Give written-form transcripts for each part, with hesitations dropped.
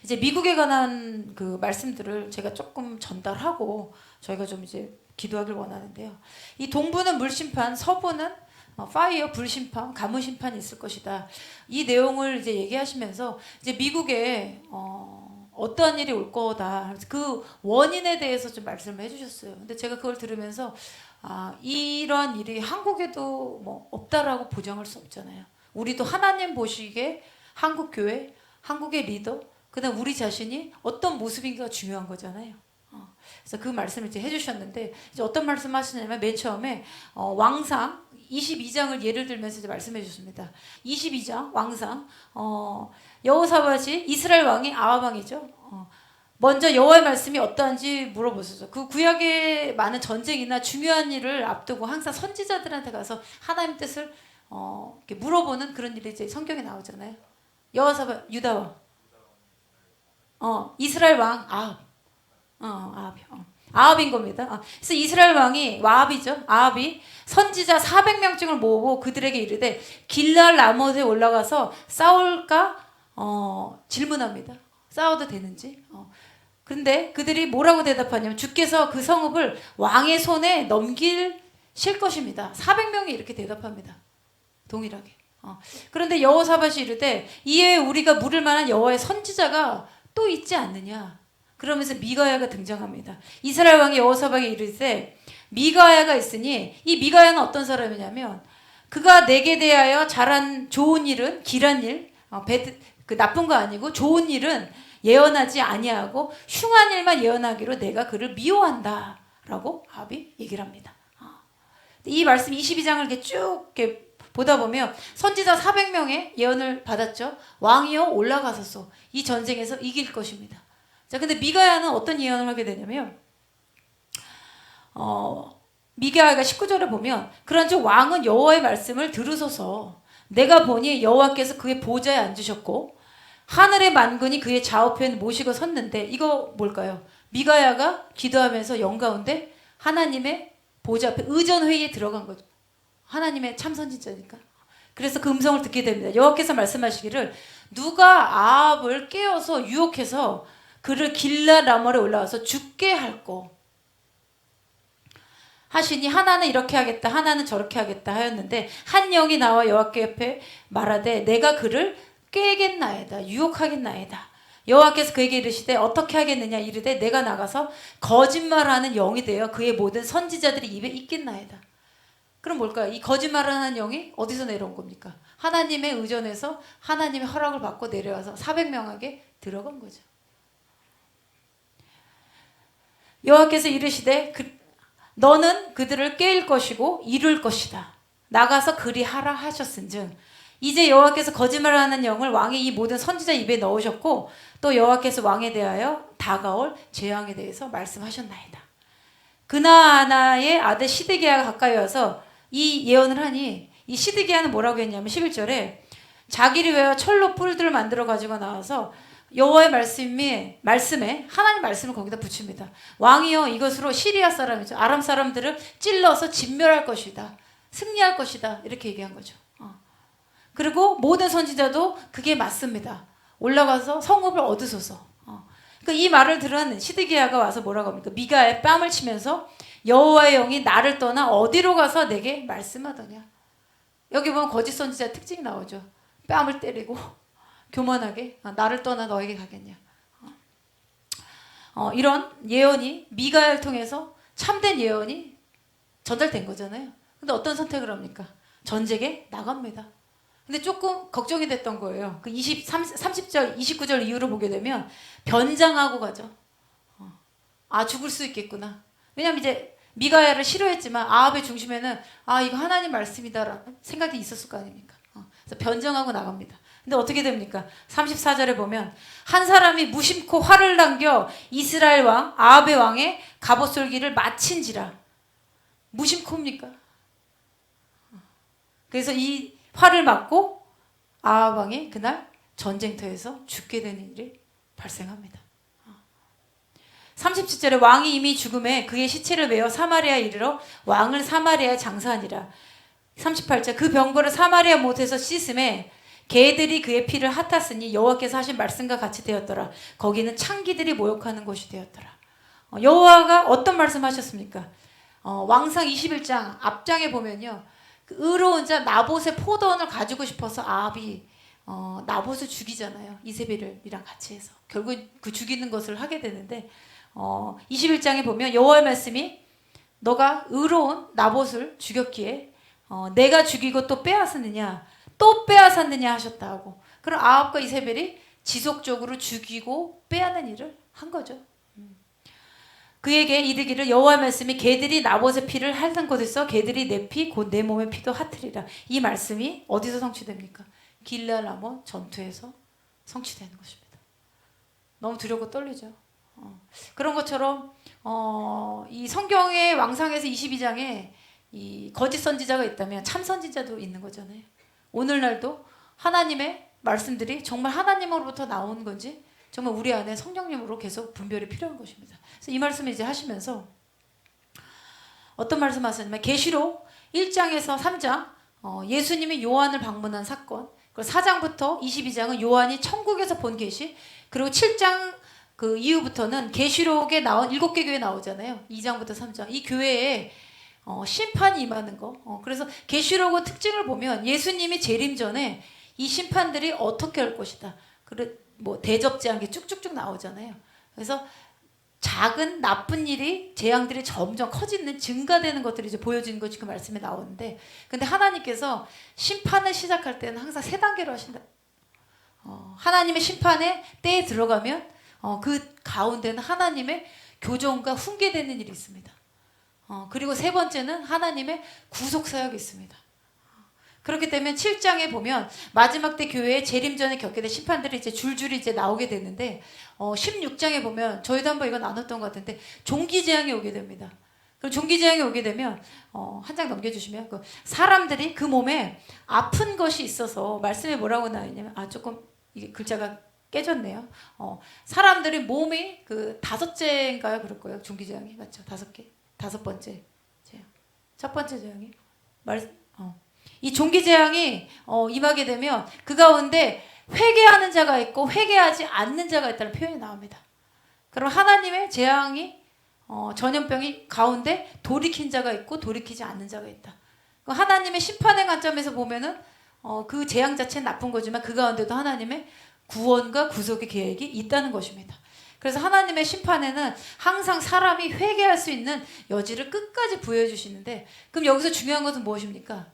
이제 미국에 관한 그 말씀들을 제가 조금 전달하고 저희가 좀 이제 기도하길 원하는데요. 이 동부는 물심판, 서부는 파이어 불심판, 가뭄 심판이 있을 것이다. 이 내용을 이제 얘기하시면서 이제 미국에 어떠한 일이 올 거다. 그 원인에 대해서 좀 말씀을 해주셨어요. 근데 제가 그걸 들으면서 이런 일이 한국에도 뭐 없다라고 보장할 수 없잖아요. 우리도 하나님 보시기에 한국 교회, 한국의 리더, 그다음 우리 자신이 어떤 모습인가가 중요한 거잖아요. 그래서 그 말씀을 이제 해주셨는데 이제 어떤 말씀 하시냐면 맨 처음에 왕상 22장을 예를 들면서 이제 말씀해 주셨습니다. 22장 왕상 여호사밧이 이스라엘 왕이 아합 왕이죠. 먼저 여호와의 말씀이 어떠한지 물어보셨죠. 그 구약의 많은 전쟁이나 중요한 일을 앞두고 항상 선지자들한테 가서 하나님 뜻을 이렇게 물어보는 그런 일이 이제 성경에 나오잖아요. 여호사밧 유다 왕, 이스라엘 왕 아합. 아합인 겁니다. 그래서 이스라엘 왕이 아합이죠. 아합이 선지자 400명쯤을 모으고 그들에게 이르되 길랄 라못에 올라가서 싸울까 질문합니다. 싸워도 되는지. 그런데 그들이 뭐라고 대답하냐면 주께서 그 성읍을 왕의 손에 넘기실 것입니다. 400명이 이렇게 대답합니다. 동일하게. 그런데 여호사밧이 이르되 이에 우리가 물을 만한 여호와의 선지자가 또 있지 않느냐. 그러면서 미가야가 등장합니다. 이스라엘 왕이 여호사밧에게 이르되 미가야가 있으니 이 미가야는 어떤 사람이냐면 그가 내게 대하여 잘한 좋은 일은 길한 일, 그 나쁜 거 아니고 좋은 일은 예언하지 아니하고 흉한 일만 예언하기로 내가 그를 미워한다라고 아합이 얘기를 합니다. 이 말씀 22장을 이렇게 쭉 이렇게 보다 보면 선지자 400명의 예언을 받았죠. 왕이여 올라가소서 이 전쟁에서 이길 것입니다. 자, 근데 미가야는 어떤 예언을 하게 되냐면 미가야가 19절에 보면 그런즉 왕은 여호와의 말씀을 들으소서 내가 보니 여호와께서 그의 보좌에 앉으셨고 하늘의 만군이 그의 좌우편 모시고 섰는데 이거 뭘까요? 미가야가 기도하면서 영가운데 하나님의 보좌 앞에 의전회의에 들어간 거죠. 하나님의 참선지자니까. 그래서 그 음성을 듣게 됩니다. 여호와께서 말씀하시기를 누가 아합을 깨워서 유혹해서 그를 길랏 라모에 올라와서 죽게 할꼬 하시니 하나는 이렇게 하겠다 하나는 저렇게 하겠다 하였는데 한 영이 나와 여호와께 앞에 말하되 내가 그를 깨겠나이다 유혹하겠나이다. 여호와께서 그에게 이르시되 어떻게 하겠느냐 이르되 내가 나가서 거짓말하는 영이 되어 그의 모든 선지자들이 입에 있겠나이다. 그럼 뭘까요? 이 거짓말하는 영이 어디서 내려온 겁니까? 하나님의 의전에서 하나님의 허락을 받고 내려와서 400명에게 들어간 거죠. 여호와께서 이르시되 너는 그들을 깨일 것이고 이룰 것이다. 나가서 그리하라 하셨은즉 이제 여호와께서 거짓말하는 영을 왕의 이 모든 선지자 입에 넣으셨고 또 여호와께서 왕에 대하여 다가올 재앙에 대해서 말씀하셨나이다. 그나아나의 아들 시드기야가 가까이 와서 이 예언을 하니 이 시드기야는 뭐라고 했냐면 11절에 자기를 위하여 철로 뿔들을 만들어 가지고 나와서 여호와의 말씀에 하나님 말씀을 거기다 붙입니다. 왕이여 이것으로 시리아 사람이죠. 아람 사람들을 찔러서 진멸할 것이다. 승리할 것이다. 이렇게 얘기한 거죠. 그리고 모든 선지자도 그게 맞습니다. 올라가서 성읍을 얻으소서. 그러니까 이 말을 들은 시드기야가 와서 뭐라고 합니까? 미가야의 뺨을 치면서 여호와의 영이 나를 떠나 어디로 가서 내게 말씀하더냐. 여기 보면 거짓 선지자 특징이 나오죠. 뺨을 때리고 교만하게 나를 떠나 너에게 가겠냐. 이런 예언이 미가야를 통해서 참된 예언이 전달된 거잖아요. 근데 어떤 선택을 합니까? 전쟁에 나갑니다. 근데 조금 걱정이 됐던 거예요. 그 30절, 29절 이후로 보게 되면 변장하고 가죠. 죽을 수 있겠구나. 왜냐면 이제 미가야를 싫어했지만 아합의 중심에는 이거 하나님 말씀이다라는 생각이 있었을 거 아닙니까? 그래서 변장하고 나갑니다. 근데 어떻게 됩니까? 34절에 보면 한 사람이 무심코 활을 당겨 이스라엘 왕 아합의 왕의 갑옷솔기를 마친지라. 무심코입니까? 그래서 이 활을 맞고 아합 왕이 그날 전쟁터에서 죽게 되는 일이 발생합니다. 37절에 왕이 이미 죽음에 그의 시체를 메어 사마리아에 이르러 왕을 사마리아에 장사하니라. 38절 그 병거를 사마리아 못에서 씻음에 개들이 그의 피를 핫았으니 여호와께서 하신 말씀과 같이 되었더라. 거기는 창기들이 모욕하는 곳이 되었더라. 여호와가 어떤 말씀하셨습니까? 왕상 21장 앞장에 보면요, 그 의로운 자 나봇의 포도원을 가지고 싶어서 아합이 나봇을 죽이잖아요. 이세벨이랑 같이 해서 결국 그 죽이는 것을 하게 되는데 21장에 보면 여호와의 말씀이 너가 의로운 나봇을 죽였기에 내가 죽이고 또 빼앗았느냐 또 빼앗았느냐 하셨다 하고, 그럼 아합과 이세벨이 지속적으로 죽이고 빼앗는 일을 한 거죠. 그에게 이르기를 여호와의 말씀이 개들이 나봇의 피를 핥은 곳에서 개들이 내 피 곧 내 몸의 피도 핥으리라. 이 말씀이 어디서 성취됩니까? 길르앗 라몬 전투에서 성취되는 것입니다. 너무 두렵고 떨리죠. 그런 것처럼 이 성경의 왕상에서 22장에 이 거짓 선지자가 있다면 참 선지자도 있는 거잖아요. 오늘날도 하나님의 말씀들이 정말 하나님으로부터 나온 건지 정말 우리 안에 성령님으로 계속 분별이 필요한 것입니다. 그래서 이 말씀을 이제 하시면서 어떤 말씀 하셨냐면 계시록 1장에서 3장 예수님이 요한을 방문한 사건, 그리고 4장부터 22장은 요한이 천국에서 본 계시, 그리고 7장 그 이후부터는 계시록에 나온 7개 교회 나오잖아요. 2장부터 3장. 이 교회에 심판이 임하는 거. 그래서 계시록의 특징을 보면 예수님이 재림 전에 이 심판들이 어떻게 할 것이다. 그래 뭐 대접제한 게 쭉쭉쭉 나오잖아요. 그래서 작은 나쁜 일이 재앙들이 점점 커지는 증가되는 것들이 이제 보여지는 것이 그 말씀에 나오는데, 근데 하나님께서 심판을 시작할 때는 항상 3단계로 하신다. 하나님의 심판의 때에 들어가면 그 가운데는 하나님의 교정과 훈계되는 일이 있습니다. 그리고 3번째는 하나님의 구속사역이 있습니다. 그렇기 때문에 7장에 보면 마지막 때 교회의 재림 전에 겪게 된 심판들이 이제 줄줄이 이제 나오게 되는데 16장에 보면 저희도 한번 이거 나눴던 것 같은데 종기 재앙이 오게 됩니다. 그럼 종기 재앙이 오게 되면 한 장 넘겨주시면 그 사람들이 그 몸에 아픈 것이 있어서 말씀에 뭐라고 나와있냐면 조금 이게 글자가 깨졌네요. 사람들이 몸이 그 5째인가요? 그럴 거예요. 종기 재앙이 맞죠? 5개. 5번째 재앙. 첫 번째 재앙이 이 종기 재앙이 임하게 되면 그 가운데 회개하는 자가 있고 회개하지 않는 자가 있다는 표현이 나옵니다. 그럼 하나님의 재앙이 전염병이 가운데 돌이킨 자가 있고 돌이키지 않는 자가 있다. 하나님의 심판의 관점에서 보면은 그 재앙 자체는 나쁜 거지만 그 가운데도 하나님의 구원과 구속의 계획이 있다는 것입니다. 그래서 하나님의 심판에는 항상 사람이 회개할 수 있는 여지를 끝까지 부여해 주시는데, 그럼 여기서 중요한 것은 무엇입니까?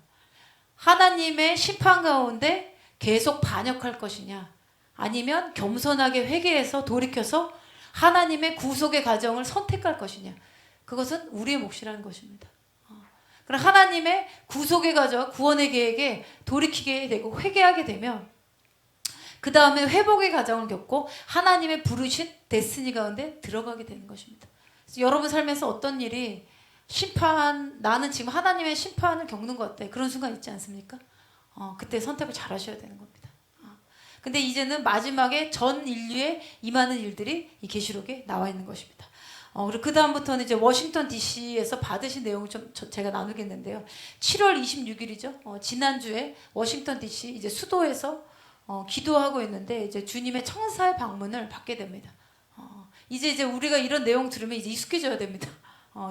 하나님의 심판 가운데 계속 반역할 것이냐, 아니면 겸손하게 회개해서 돌이켜서 하나님의 구속의 과정을 선택할 것이냐, 그것은 우리의 몫이라는 것입니다. 그럼 하나님의 구속의 과정, 구원의 계획에 돌이키게 되고 회개하게 되면 그 다음에 회복의 과정을 겪고 하나님의 부르신 데스니 가운데 들어가게 되는 것입니다. 그래서 여러분 삶에서 어떤 일이 나는 지금 하나님의 심판을 겪는 것 같아, 그런 순간 있지 않습니까? 그때 선택을 잘 하셔야 되는 겁니다. 근데 이제는 마지막에 전 인류에 임하는 일들이 이 계시록에 나와 있는 것입니다. 그리고 그 다음부터는 이제 워싱턴 DC에서 받으신 내용을 좀 제가 나누겠는데요. 7월 26일이죠. 지난주에 워싱턴 DC 이제 수도에서 기도하고 있는데 이제 주님의 천사의 방문을 받게 됩니다. 이제 우리가 이런 내용 들으면 이제 익숙해져야 됩니다.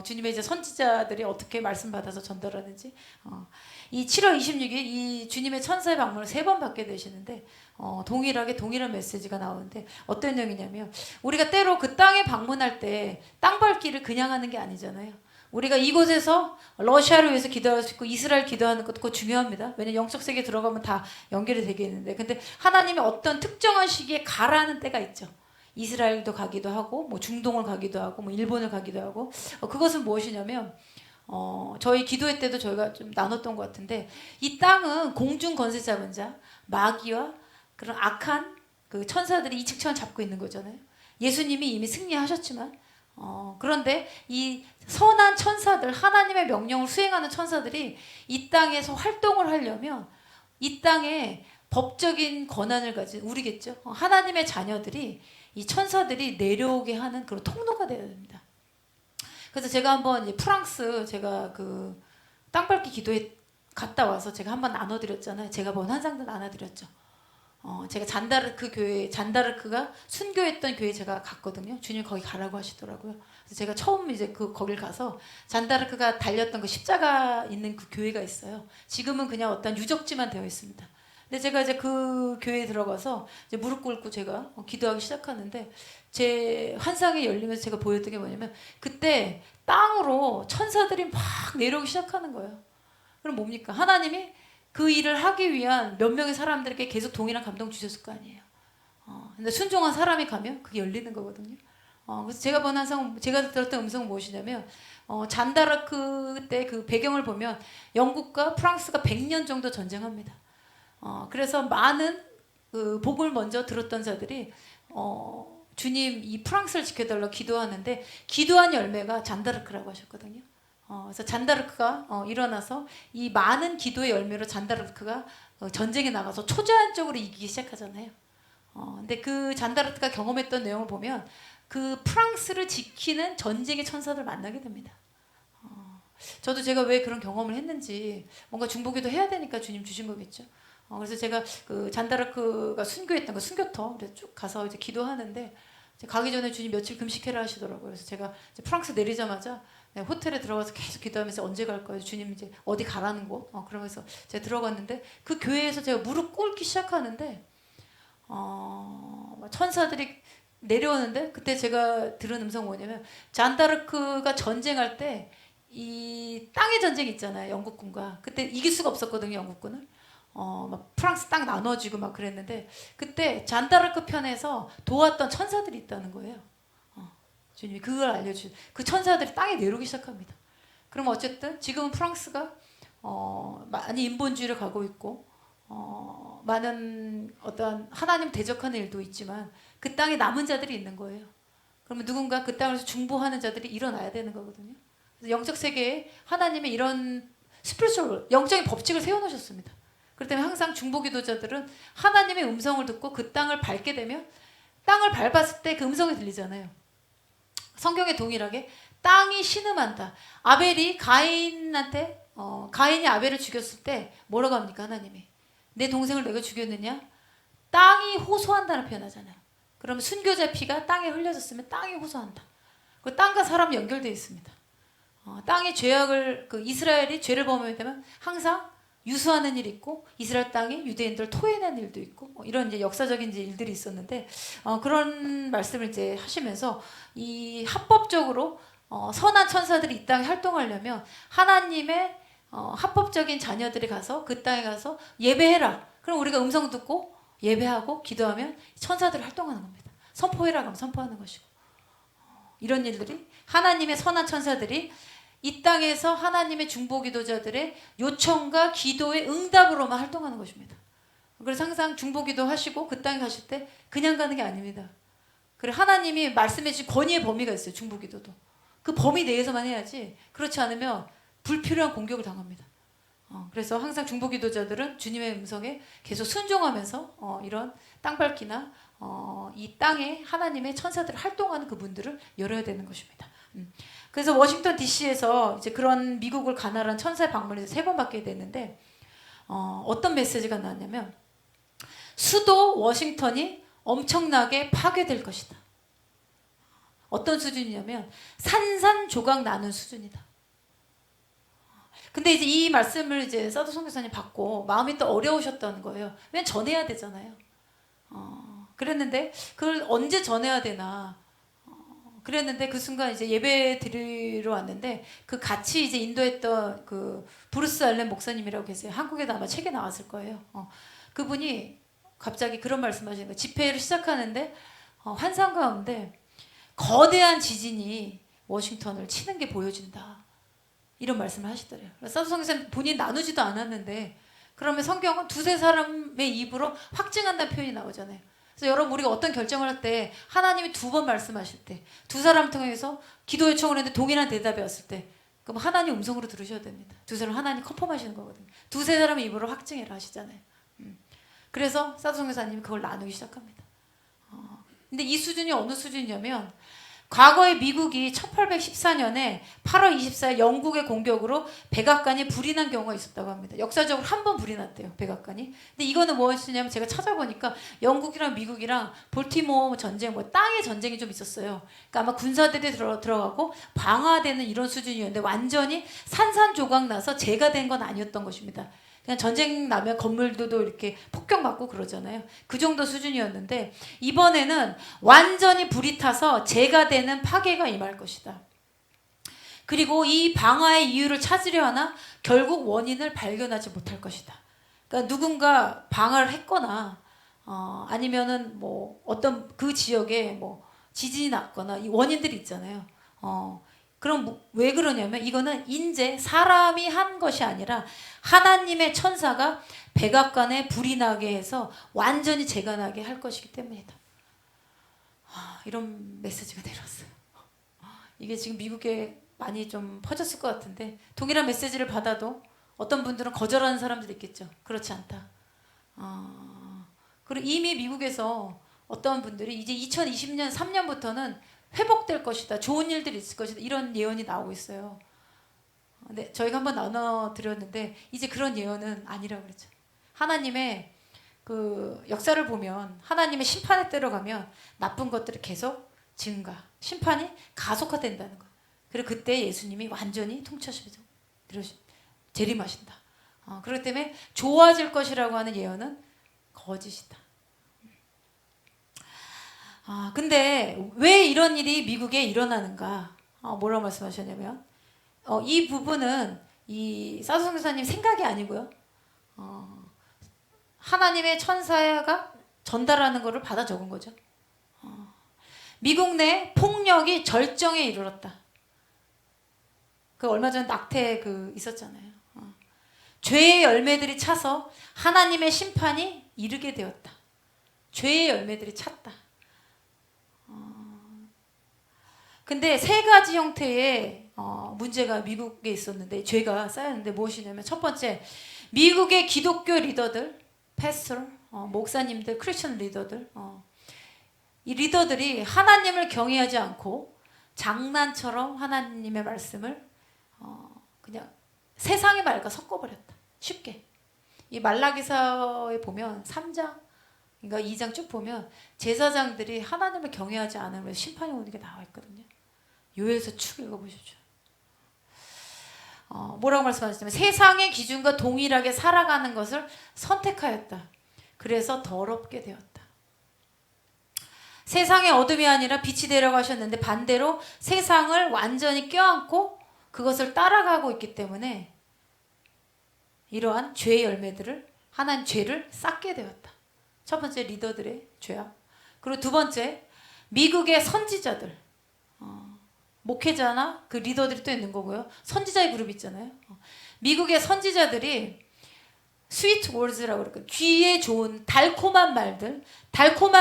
주님의 이제 선지자들이 어떻게 말씀 받아서 전달하는지. 이 7월 26일 이 주님의 천사의 방문을 3번 받게 되시는데 동일한 메시지가 나오는데 어떤 내용이냐면, 우리가 때로 그 땅에 방문할 때 땅 밟기를 그냥 하는 게 아니잖아요. 우리가 이곳에서 러시아를 위해서 기도할 수 있고 이스라엘 기도하는 것도 그거 중요합니다. 왜냐면 영적 세계에 들어가면 다 연결이 되겠는데, 근데 하나님이 어떤 특정한 시기에 가라는 때가 있죠. 이스라엘도 가기도 하고 뭐 중동을 가기도 하고 뭐 일본을 가기도 하고. 그것은 무엇이냐면 저희 기도회 때도 저희가 좀 나눴던 것 같은데, 이 땅은 공중 권세 잡은 자, 마귀와 그런 악한 그 천사들이 이 측천 잡고 있는 거잖아요. 예수님이 이미 승리하셨지만 그런데 이 선한 천사들, 하나님의 명령을 수행하는 천사들이 이 땅에서 활동을 하려면 이 땅에 법적인 권한을 가진 우리겠죠. 하나님의 자녀들이, 이 천사들이 내려오게 하는 그런 통로가 되어야 됩니다. 그래서 제가 한번 이제 프랑스 제가 그 땅밟기 기도에 갔다 와서 제가 한번 나눠드렸잖아요. 제가 본 환상도 나눠드렸죠. 제가 잔다르크 교회, 잔다르크가 순교했던 교회 제가 갔거든요. 주님 거기 가라고 하시더라고요. 그래서 제가 처음 이제 거길 가서 잔다르크가 달렸던 그 십자가 있는 그 교회가 있어요. 지금은 그냥 어떤 유적지만 되어 있습니다. 근데 제가 이제 그 교회에 들어가서 이제 무릎 꿇고 제가 기도하기 시작하는데 제 환상이 열리면서 제가 보였던 게 뭐냐면 그때 땅으로 천사들이 막 내려오기 시작하는 거예요. 그럼 뭡니까? 하나님이 그 일을 하기 위한 몇 명의 사람들에게 계속 동일한 감동 주셨을 거 아니에요. 근데 순종한 사람이 가면 그게 열리는 거거든요. 그래서 제가 본 환상, 제가 들었던 음성은 무엇이냐면 잔다르크 때 그 배경을 보면 영국과 프랑스가 100년 정도 전쟁합니다. 그래서 많은 그 복을 먼저 들었던 자들이 주님 이 프랑스를 지켜달라고 기도하는데 기도한 열매가 잔다르크라고 하셨거든요. 그래서 잔다르크가 일어나서 이 많은 기도의 열매로 잔다르크가 전쟁에 나가서 초자연적으로 이기기 시작하잖아요. 근데 그 잔다르크가 경험했던 내용을 보면 그 프랑스를 지키는 전쟁의 천사들 만나게 됩니다. 저도 제가 왜 그런 경험을 했는지 뭔가 중보기도 해야 되니까 주님 주신 거겠죠. 그래서 제가 그 잔다르크가 순교했던 그 순교터 쭉 가서 이제 기도하는데 가기 전에 주님 며칠 금식해라 하시더라고요. 그래서 제가 이제 프랑스 내리자마자 호텔에 들어가서 계속 기도하면서 언제 갈 거예요? 주님 이제 어디 가라는 곳? 그러면서 제가 들어갔는데 그 교회에서 제가 무릎 꿇기 시작하는데 천사들이 내려오는데 그때 제가 들은 음성 뭐냐면 잔다르크가 전쟁할 때 이 땅의 전쟁 있잖아요. 영국군과 그때 이길 수가 없었거든요. 영국군을 막 프랑스 땅 나눠지고 막 그랬는데 그때 잔다르크 편에서 도왔던 천사들이 있다는 거예요. 주님이 그걸 알려주신 그 천사들이 땅에 내려오기 시작합니다. 그럼 어쨌든 지금은 프랑스가 많이 인본주의를 가고 있고 많은 어떤 하나님 대적하는 일도 있지만 그 땅에 남은 자들이 있는 거예요. 그러면 누군가 그 땅에서 중보하는 자들이 일어나야 되는 거거든요. 그래서 영적 세계에 하나님의 이런 스피리추얼 영적인 법칙을 세워놓으셨습니다. 그렇기 때문에 항상 중보기도자들은 하나님의 음성을 듣고 그 땅을 밟게 되면 땅을 밟았을 때 그 음성이 들리잖아요. 성경에 동일하게 땅이 신음한다. 아벨이 가인한테 가인이 아벨을 죽였을 때 뭐라고 합니까? 하나님이 내 동생을 내가 죽였느냐? 땅이 호소한다는 표현하잖아요. 그러면 순교자 피가 땅에 흘려졌으면 땅이 호소한다. 그 땅과 사람이 연결되어 있습니다. 땅이 죄악을 이스라엘이 죄를 범하면 항상 유수하는 일이 있고 이스라엘 땅에 유대인들 토해내는 일도 있고 이런 이제 역사적인 이제 일들이 있었는데 그런 말씀을 이제 하시면서 이 합법적으로 선한 천사들이 이 땅에 활동하려면 하나님의 합법적인 자녀들이 가서 그 땅에 가서 예배해라. 그럼 우리가 음성 듣고 예배하고 기도하면 천사들이 활동하는 겁니다. 선포해라 그러면 선포하는 것이고 이런 일들이 하나님의 선한 천사들이 이 땅에서 하나님의 중보기도자들의 요청과 기도의 응답으로만 활동하는 것입니다. 그래서 항상 중보기도 하시고 그 땅에 가실 때 그냥 가는 게 아닙니다. 그리고 하나님이 말씀해 주신 권위의 범위가 있어요. 중보기도도. 그 범위 내에서만 해야지 그렇지 않으면 불필요한 공격을 당합니다. 그래서 항상 중보기도자들은 주님의 음성에 계속 순종하면서 이런 땅밟기나 이 땅에 하나님의 천사들이 활동하는 그분들을 열어야 되는 것입니다. 그래서 워싱턴 DC에서 이제 그런 미국을 가나란 천사의 방문을 3번 받게 됐는데 어떤 메시지가 나왔냐면 수도 워싱턴이 엄청나게 파괴될 것이다. 어떤 수준이냐면 산산조각 나는 수준이다. 근데 이제 이 말씀을 이제 사도 선교사님 받고 마음이 또 어려우셨다는 거예요. 왜냐면 전해야 되잖아요. 그랬는데 그걸 언제 전해야 되나? 그랬는데 그 순간 이제 예배 드리러 왔는데 그 같이 이제 인도했던 그 브루스 알렌 목사님이라고 계세요. 한국에도 아마 책에 나왔을 거예요. 그분이 갑자기 그런 말씀하시는 거예요. 집회를 시작하는데 환상 가운데 거대한 지진이 워싱턴을 치는 게 보여진다. 이런 말씀을 하시더래요. 사도 선교사님 본인 나누지도 않았는데 그러면 성경은 두세 사람의 입으로 확증한다는 표현이 나오잖아요. 그래서 여러분 우리가 어떤 결정을 할 때 하나님이 2번 말씀하실 때 두 사람 통해서 기도 요청을 했는데 동일한 대답이 왔을 때 그럼 하나님 음성으로 들으셔야 됩니다. 두 사람 하나님 컨펌하시는 거거든요. 두세 사람의 입으로 확증해라 하시잖아요. 그래서 사도 선교사님이 그걸 나누기 시작합니다. 근데 이 수준이 어느 수준이냐면 과거에 미국이 1814년에 8월 24일 영국의 공격으로 백악관이 불이 난 경우가 있었다고 합니다. 역사적으로 한 번 불이 났대요, 백악관이. 근데 이거는 무엇이냐면 제가 찾아보니까 영국이랑 미국이랑 볼티모어 전쟁, 땅의 전쟁이 좀 있었어요. 그러니까 아마 군사들이 들어가고 방화되는 이런 수준이었는데 완전히 산산조각 나서 재가 된 건 아니었던 것입니다. 그냥 전쟁 나면 건물도 이렇게 폭격받고 그러잖아요. 그 정도 수준이었는데 이번에는 완전히 불이 타서 재가 되는 파괴가 임할 것이다. 그리고 이 방화의 이유를 찾으려 하나 결국 원인을 발견하지 못할 것이다. 그러니까 누군가 방화를 했거나 아니면은 뭐 어떤 그 지역에 뭐 지진이 났거나 이 원인들이 있잖아요. 그럼 왜 그러냐면 이거는 인제 사람이 한 것이 아니라 하나님의 천사가 백악관에 불이 나게 해서 완전히 재가 나게 할 것이기 때문이다. 이런 메시지가 내려왔어요. 이게 지금 미국에 많이 좀 퍼졌을 것 같은데 동일한 메시지를 받아도 어떤 분들은 거절하는 사람들이 있겠죠. 그렇지 않다. 그리고 이미 미국에서 어떤 분들이 이제 2020년 3년부터는 회복될 것이다. 좋은 일들이 있을 것이다. 이런 예언이 나오고 있어요. 네, 저희가 한번 나눠드렸는데 이제 그런 예언은 아니라고 그랬죠. 하나님의 그 역사를 보면 하나님의 심판의 때로 가면 나쁜 것들이 계속 증가, 심판이 가속화된다는 거. 그리고 그때 예수님이 완전히 통치하시죠. 재림하신다. 그렇기 때문에 좋아질 것이라고 하는 예언은 거짓이다. 근데 왜 이런 일이 미국에 일어나는가? 뭐라고 말씀하셨냐면 이 부분은 이 사도성 교사님 생각이 아니고요. 하나님의 천사가 전달하는 것을 받아 적은 거죠. 미국 내 폭력이 절정에 이르렀다. 그 얼마 전 낙태 있었잖아요. 죄의 열매들이 차서 하나님의 심판이 이르게 되었다. 죄의 열매들이 찼다. 근데 세 가지 형태의 문제가 미국에 있었는데 죄가 쌓였는데 무엇이냐면 첫 번째, 미국의 기독교 리더들, 패스터, 목사님들, 크리스천 리더들, 이 리더들이 하나님을 경외하지 않고 장난처럼 하나님의 말씀을 그냥 세상의 말과 섞어버렸다. 쉽게. 이 말라기서에 보면 3장, 그러니까 2장 쭉 보면 제사장들이 하나님을 경외하지 않으면 심판이 오는 게 나와 있거든요. 요에서 쭉 읽어보십시오. 뭐라고 말씀하셨냐면 세상의 기준과 동일하게 살아가는 것을 선택하였다. 그래서 더럽게 되었다. 세상의 어둠이 아니라 빛이 되라고 하셨는데 반대로 세상을 완전히 껴안고 그것을 따라가고 있기 때문에 이러한 죄의 열매들을 하나님 죄를 쌓게 되었다. 첫 번째 리더들의 죄악. 그리고 두 번째 미국의 선지자들, 목회자나 그 리더들이 또 있는 거고요. 선지자의 그룹 있잖아요. 미국의 선지자들이 스위트 월즈라고 그럴까요? 귀에 좋은 달콤한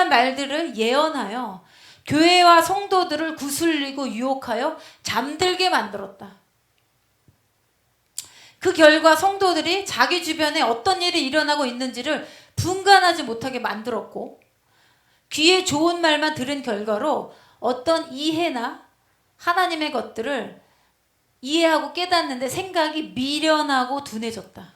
말들을 예언하여 교회와 성도들을 구슬리고 유혹하여 잠들게 만들었다. 그 결과 성도들이 자기 주변에 어떤 일이 일어나고 있는지를 분간하지 못하게 만들었고 귀에 좋은 말만 들은 결과로 어떤 이해나 하나님의 것들을 이해하고 깨닫는데 생각이 미련하고 둔해졌다.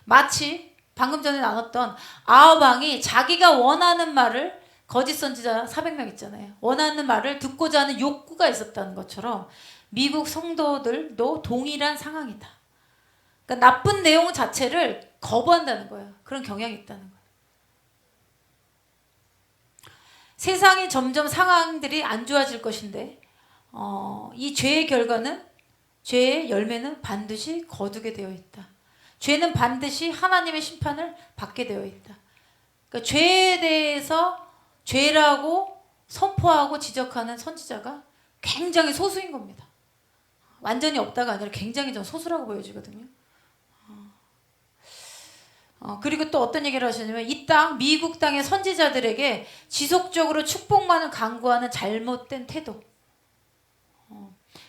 마치 방금 전에 나눴던 아하방이 자기가 원하는 말을, 거짓 선지자 400명 있잖아요. 원하는 말을 듣고자 하는 욕구가 있었다는 것처럼 미국 성도들도 동일한 상황이다. 그러니까 나쁜 내용 자체를 거부한다는 거예요. 그런 경향이 있다는 거예요. 세상이 점점 상황들이 안 좋아질 것인데 이 죄의 결과는, 죄의 열매는 반드시 거두게 되어 있다. 죄는 반드시 하나님의 심판을 받게 되어 있다. 그러니까 죄에 대해서 죄라고 선포하고 지적하는 선지자가 굉장히 소수인 겁니다. 완전히 없다가 아니라 굉장히 좀 소수라고 보여지거든요. 그리고 또 어떤 얘기를 하시냐면 이 땅, 미국 땅의 선지자들에게 지속적으로 축복만을 강구하는 잘못된 태도.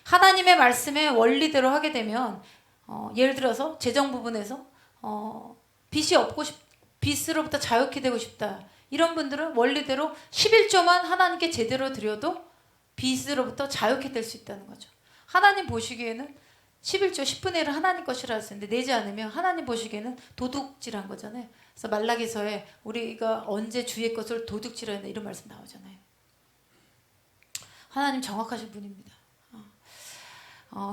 하나님의 말씀의 원리대로 하게 되면 예를 들어서 재정 부분에서 빚이 없고 빚으로부터 자유케 되고 싶다. 이런 분들은 원리대로 11조만 하나님께 제대로 드려도 빚으로부터 자유케 될 수 있다는 거죠. 하나님 보시기에는 11조 10분의 1은 하나님 것이라 했는데 내지 않으면 하나님 보시기에는 도둑질한 거잖아요. 그래서 말라기서에 우리가 언제 주의 것을 도둑질했나 이런 말씀 나오잖아요. 하나님 정확하신 분입니다.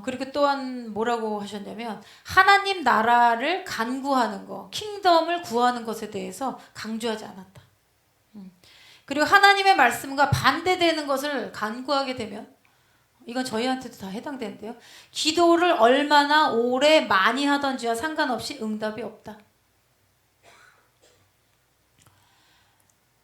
그리고 또한 뭐라고 하셨냐면 하나님 나라를 간구하는 거, 킹덤을 구하는 것에 대해서 강조하지 않았다. 그리고 하나님의 말씀과 반대되는 것을 간구하게 되면 이건 저희한테도 다 해당되는데요. 기도를 얼마나 오래 많이 하던지와 상관없이 응답이 없다.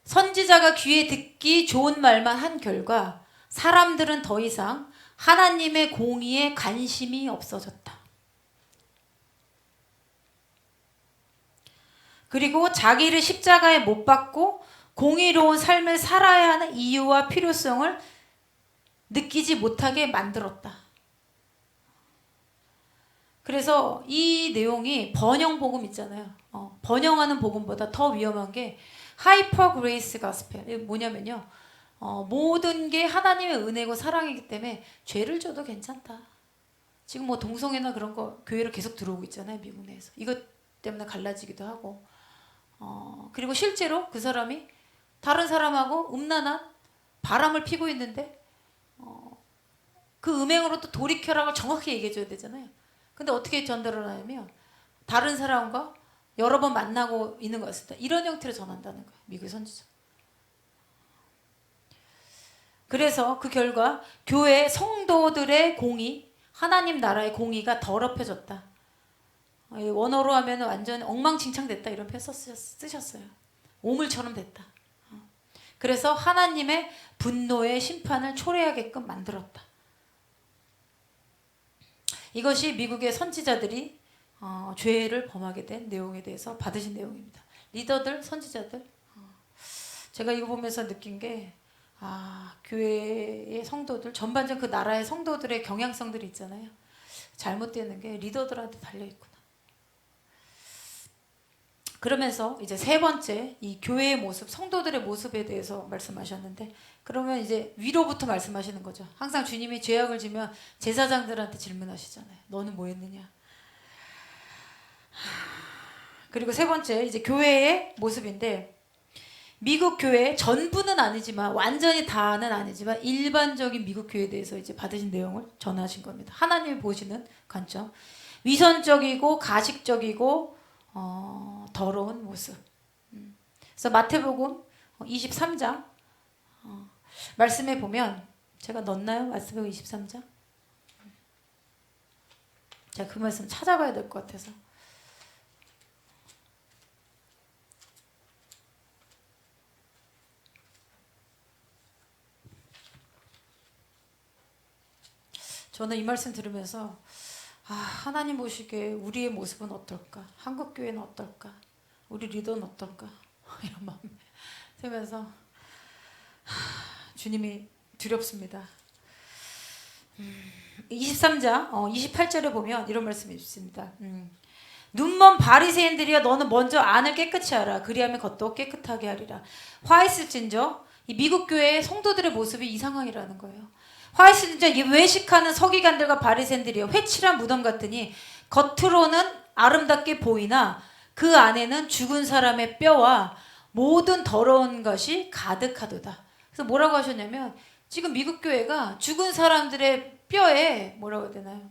선지자가 귀에 듣기 좋은 말만 한 결과 사람들은 더 이상 하나님의 공의에 관심이 없어졌다. 그리고 자기를 십자가에 못 박고 공의로운 삶을 살아야 하는 이유와 필요성을 느끼지 못하게 만들었다. 그래서 이 내용이 번영 복음 있잖아요. 번영하는 복음보다 더 위험한 게 하이퍼 그레이스 가스펠. 뭐냐면요. 모든 게 하나님의 은혜고 사랑이기 때문에 죄를 져도 괜찮다. 지금 뭐 동성애나 그런 거 교회로 계속 들어오고 있잖아요. 미국 내에서. 이것 때문에 갈라지기도 하고. 그리고 실제로 그 사람이 다른 사람하고 음란한 바람을 피고 있는데 그 음행으로 또 돌이켜라고 정확히 얘기해 줘야 되잖아요. 근데 어떻게 전달을 하냐면 다른 사람과 여러 번 만나고 있는 거였습니다. 이런 형태로 전한다는 거예요. 미국의 선지자. 그래서 그 결과 교회 성도들의 공의, 하나님 나라의 공의가 더럽혀졌다. 원어로 하면 완전 엉망진창됐다 이런 표현 쓰셨어요. 오물처럼 됐다. 그래서 하나님의 분노의 심판을 초래하게끔 만들었다. 이것이 미국의 선지자들이 죄를 범하게 된 내용에 대해서 받으신 내용입니다. 리더들, 선지자들. 제가 이거 보면서 느낀 게 교회의 성도들, 전반적인 그 나라의 성도들의 경향성들이 있잖아요. 잘못되는 게 리더들한테 달려있구나. 그러면서 이제 세 번째 이 교회의 모습, 성도들의 모습에 대해서 말씀하셨는데 그러면 이제 위로부터 말씀하시는 거죠. 항상 주님이 죄악을 지면 제사장들한테 질문하시잖아요. 너는 뭐 했느냐? 그리고 세 번째 이제 교회의 모습인데 미국 교회 전부는 아니지만 완전히 다는 아니지만 일반적인 미국 교회에 대해서 이제 받으신 내용을 전하신 겁니다. 하나님이 보시는 관점, 위선적이고 가식적이고 더러운 모습. 그래서 마태복음 23장 말씀에 보면 제가 넣었나요? 마태복음 23장? 제가 그 말씀 찾아봐야 될 것 같아서. 저는 이 말씀 들으면서 하나님 보시기에 우리의 모습은 어떨까? 한국교회는 어떨까? 우리 리더는 어떨까? 이런 마음이 들면서 주님이 두렵습니다. 23장 28절에 보면 이런 말씀이 있습니다. 눈먼 바리새인들이여 너는 먼저 안을 깨끗이 하라. 그리하면 겉도 깨끗하게 하리라. 화 있을진저 이 미국 교회의 성도들의 모습이 이 상황이라는 거예요. 화 있을진저 외식하는 서기관들과 바리새인들이여 회칠한 무덤 같으니 겉으로는 아름답게 보이나 그 안에는 죽은 사람의 뼈와 모든 더러운 것이 가득하도다. 그래서 뭐라고 하셨냐면 지금 미국 교회가 죽은 사람들의 뼈에 뭐라고 해야 되나요?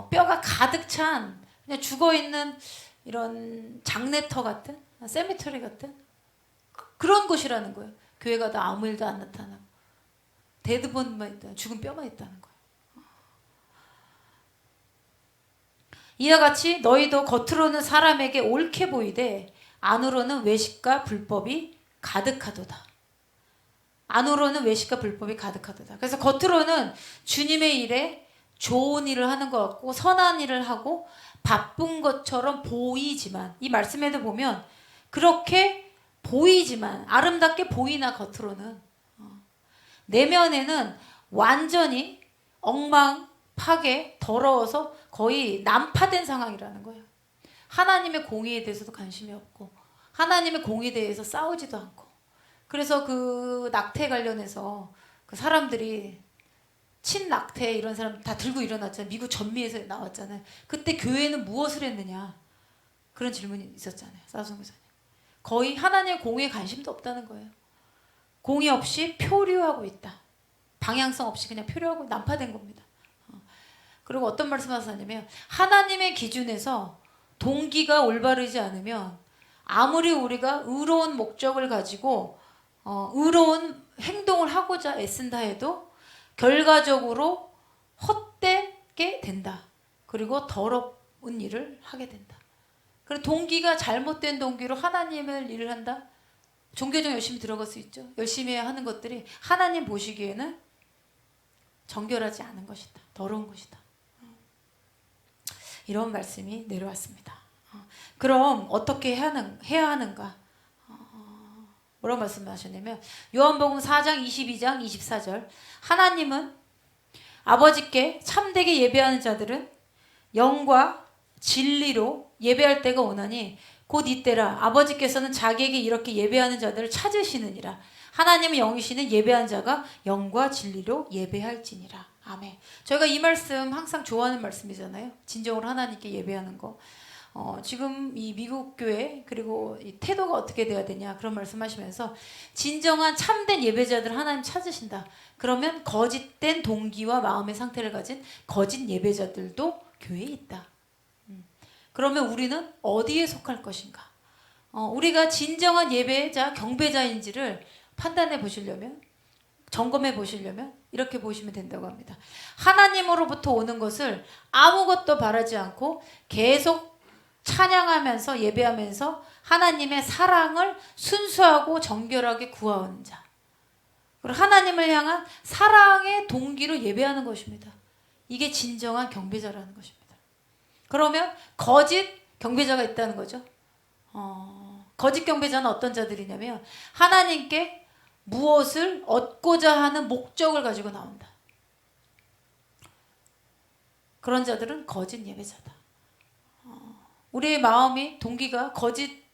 뼈가 가득 찬 그냥 죽어있는 이런 장례터 같은 세미터리 같은 그런 곳이라는 거예요. 교회가 다 아무 일도 안 나타나고 데드본만 있다, 죽은 뼈만 있다는 거예요. 이와 같이 너희도 겉으로는 사람에게 옳게 보이되 안으로는 외식과 불법이 가득하도다. 안으로는 외식과 불법이 가득하도다. 그래서 겉으로는 주님의 일에 좋은 일을 하는 것 같고 선한 일을 하고 바쁜 것처럼 보이지만 이 말씀에도 보면 그렇게 보이지만 아름답게 보이나 겉으로는 내면에는 완전히 엉망파괴 더러워서 거의 난파된 상황이라는 거예요. 하나님의 공의에 대해서도 관심이 없고 하나님의 공에 대해서 싸우지도 않고. 그래서 그 낙태 관련해서 그 사람들이 친낙태 이런 사람 다 들고 일어났잖아요. 미국 전미에서 나왔잖아요. 그때 교회는 무엇을 했느냐 그런 질문이 있었잖아요. 사송 교사님. 거의 하나님의 공에 관심도 없다는 거예요. 공의 없이 표류하고 있다. 방향성 없이 그냥 표류하고 난파된 겁니다. 그리고 어떤 말씀을 하셨냐면 하나님의 기준에서 동기가 올바르지 않으면 아무리 우리가 의로운 목적을 가지고 의로운 행동을 하고자 애쓴다 해도 결과적으로 헛되게 된다. 그리고 더러운 일을 하게 된다. 그리고 동기가 잘못된 동기로 하나님을 일을 한다. 종교적 열심히 들어갈 수 있죠. 열심히 해야 하는 것들이 하나님 보시기에는 정결하지 않은 것이다. 더러운 것이다. 이런 말씀이 내려왔습니다. 그럼 어떻게 해야 하는가? 뭐라고 말씀하셨냐면 요한복음 4장 22장 24절 하나님은 아버지께 참되게 예배하는 자들은 영과 진리로 예배할 때가 오나니 곧 이때라 아버지께서는 자기에게 이렇게 예배하는 자들을 찾으시느니라. 하나님은 영이시는 예배한 자가 영과 진리로 예배할지니라. 아멘. 저희가 이 말씀 항상 좋아하는 말씀이잖아요. 진정으로 하나님께 예배하는 거. 지금 이 미국 교회 그리고 이 태도가 어떻게 돼야 되냐 그런 말씀하시면서 진정한 참된 예배자들 하나님 찾으신다. 그러면 거짓된 동기와 마음의 상태를 가진 거짓 예배자들도 교회에 있다. 그러면 우리는 어디에 속할 것인가? 우리가 진정한 예배자, 경배자인지를 판단해 보시려면, 점검해 보시려면 이렇게 보시면 된다고 합니다. 하나님으로부터 오는 것을 아무것도 바라지 않고 계속 찬양하면서 예배하면서 하나님의 사랑을 순수하고 정결하게 구하는 자. 그리고 하나님을 향한 사랑의 동기로 예배하는 것입니다. 이게 진정한 경배자라는 것입니다. 그러면 거짓 경배자가 있다는 거죠. 거짓 경배자는 어떤 자들이냐면 하나님께 무엇을 얻고자 하는 목적을 가지고 나온다. 그런 자들은 거짓 예배자다. 우리의 마음이 동기가 거짓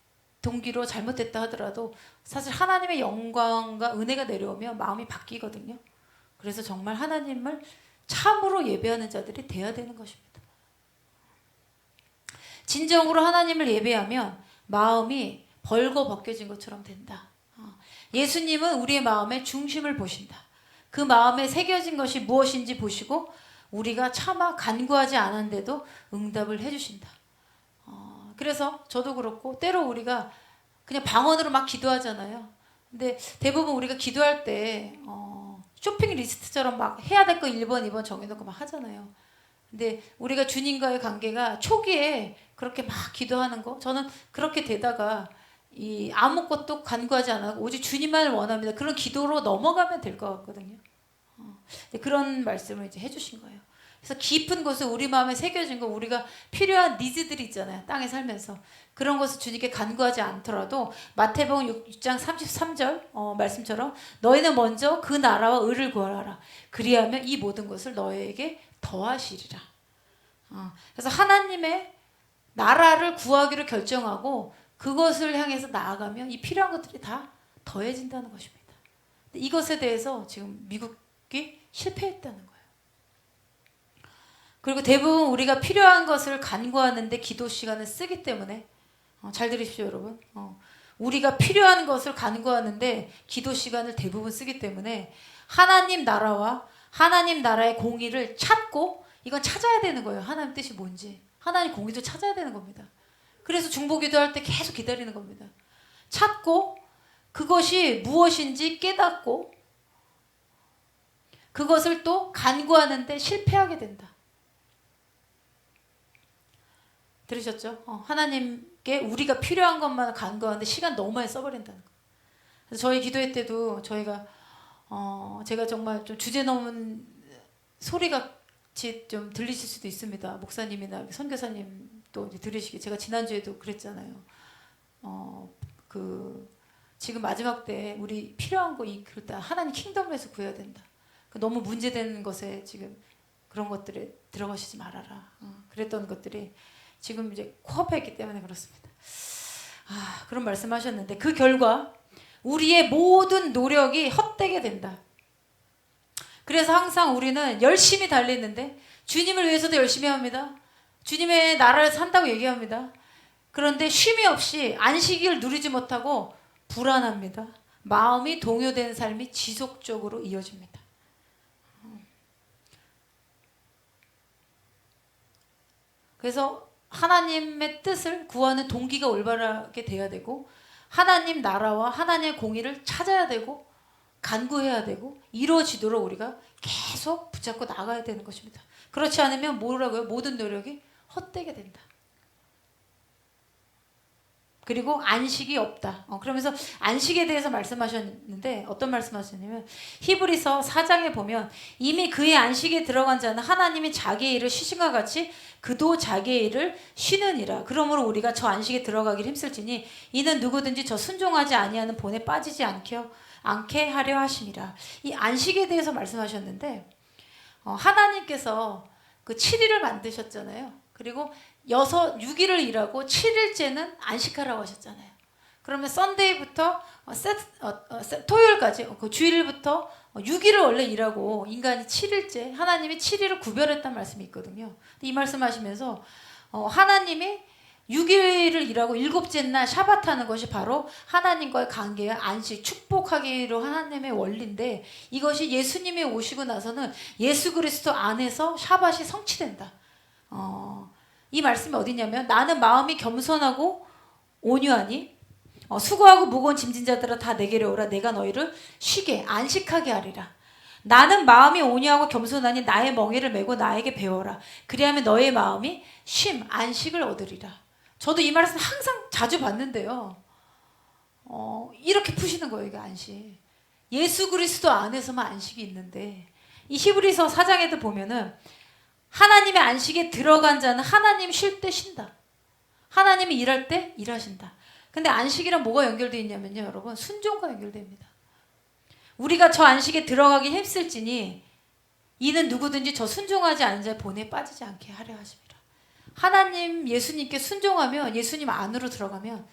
동기로 잘못됐다 하더라도 사실 하나님의 영광과 은혜가 내려오면 마음이 바뀌거든요. 그래서 정말 하나님을 참으로 예배하는 자들이 돼야 되는 것입니다. 진정으로 하나님을 예배하면 마음이 벌거벗겨진 것처럼 된다. 예수님은 우리의 마음의 중심을 보신다. 그 마음에 새겨진 것이 무엇인지 보시고 우리가 차마 간구하지 않았는데도 응답을 해주신다. 그래서 저도 그렇고 때로 우리가 그냥 방언으로 막 기도하잖아요. 근데 대부분 우리가 기도할 때 쇼핑 리스트처럼 막 해야 될 거 1번, 2번 정해놓고 막 하잖아요. 근데 우리가 주님과의 관계가 초기에 그렇게 막 기도하는 거 저는 그렇게 되다가 아무것도 간구하지 않고 오직 주님만을 원합니다. 그런 기도로 넘어가면 될 것 같거든요. 그런 말씀을 이제 해주신 거예요. 그래서 깊은 곳에 우리 마음에 새겨진 거 우리가 필요한 니즈들이 있잖아요. 땅에 살면서 그런 것을 주님께 간구하지 않더라도 마태복음 6장 33절 말씀처럼 너희는 먼저 그 나라와 의를 구하라. 그리하면 이 모든 것을 너희에게 더하시리라. 그래서 하나님의 나라를 구하기로 결정하고 그것을 향해서 나아가면 이 필요한 것들이 다 더해진다는 것입니다. 이것에 대해서 지금 미국이 실패했다는 거예요. 그리고 대부분 우리가 필요한 것을 간구하는데 기도 시간을 쓰기 때문에 잘 들으십시오 여러분. 우리가 필요한 것을 간구하는데 기도 시간을 대부분 쓰기 때문에 하나님 나라와 하나님 나라의 공의를 찾고 이건 찾아야 되는 거예요. 하나님 뜻이 뭔지. 하나님 공의도 찾아야 되는 겁니다. 그래서 중보기도할 때 계속 기다리는 겁니다. 찾고 그것이 무엇인지 깨닫고 그것을 또 간구하는데 실패하게 된다. 들으셨죠? 하나님께 우리가 필요한 것만 간구하는데 시간 너무 많이 써버린다는 거. 그래서 저희 기도회 때도 저희가 제가 정말 좀 주제 넘은 소리같이 좀 들리실 수도 있습니다. 목사님이나 선교사님도 들으시기. 제가 지난주에도 그랬잖아요. 지금 마지막 때 우리 필요한 거 그럴 하나님 킹덤에서 구해야 된다. 너무 문제되는 것에 지금 그런 것들에 들어가시지 말아라. 그랬던 것들이 지금 이제 코앞에 있기 때문에 그렇습니다. 그런 말씀하셨는데 그 결과 우리의 모든 노력이 헛되게 된다. 그래서 항상 우리는 열심히 달리는데 주님을 위해서도 열심히 합니다. 주님의 나라를 산다고 얘기합니다. 그런데 쉼이 없이 안식을 누리지 못하고 불안합니다. 마음이 동요된 삶이 지속적으로 이어집니다. 그래서 하나님의 뜻을 구하는 동기가 올바르게 돼야 되고 하나님 나라와 하나님의 공의를 찾아야 되고 간구해야 되고 이루어지도록 우리가 계속 붙잡고 나가야 되는 것입니다. 그렇지 않으면 뭐라고요? 모든 노력이 헛되게 된다. 그리고 안식이 없다. 그러면서 안식에 대해서 말씀하셨는데 어떤 말씀하셨냐면 히브리서 4장에 보면 이미 그의 안식에 들어간 자는 하나님이 자기의 일을 쉬신과 같이 그도 자기의 일을 쉬느니라. 그러므로 우리가 저 안식에 들어가길 힘쓸지니 이는 누구든지 저 순종하지 아니하는 본에 빠지지 않게 하려 하심이라. 이 안식에 대해서 말씀하셨는데 하나님께서 그 7일을 만드셨잖아요. 그리고 6일을 일하고 7일째는 안식하라고 하셨잖아요. 그러면 썬데이부터 토요일까지 그 주일부터 6일을 원래 일하고 인간이 7일째 하나님이 7일을 구별했다는 말씀이 있거든요. 이 말씀하시면서 하나님이 6일을 일하고 7째 날 샤바트하는 것이 바로 하나님과의 관계의 안식, 축복하기로 하나님의 원리인데 이것이 예수님이 오시고 나서는 예수 그리스도 안에서 샤바트이 성취된다. 이 말씀이 어디냐면 나는 마음이 겸손하고 온유하니 수고하고 무거운 짐진 자들아 다 내게로 오라. 내가 너희를 쉬게 안식하게 하리라. 나는 마음이 온유하고 겸손하니 나의 멍에를 메고 나에게 배워라. 그리하면 너의 마음이 쉼 안식을 얻으리라. 저도 이 말씀 항상 자주 봤는데요. 이렇게 푸시는 거예요. 이게 안식. 예수 그리스도 안에서만 안식이 있는데 이 히브리서 4장에도 보면은 하나님의 안식에 들어간 자는 하나님 쉴 때 쉰다. 하나님이 일할 때 일하신다. 근데 안식이랑 뭐가 연결되어 있냐면요. 여러분 순종과 연결됩니다. 우리가 저 안식에 들어가기 힘쓸지니 이는 누구든지 저 순종하지 않은 자의 본에 빠지지 않게 하려 하십니다. 하나님 예수님께 순종하면 예수님 안으로 들어가면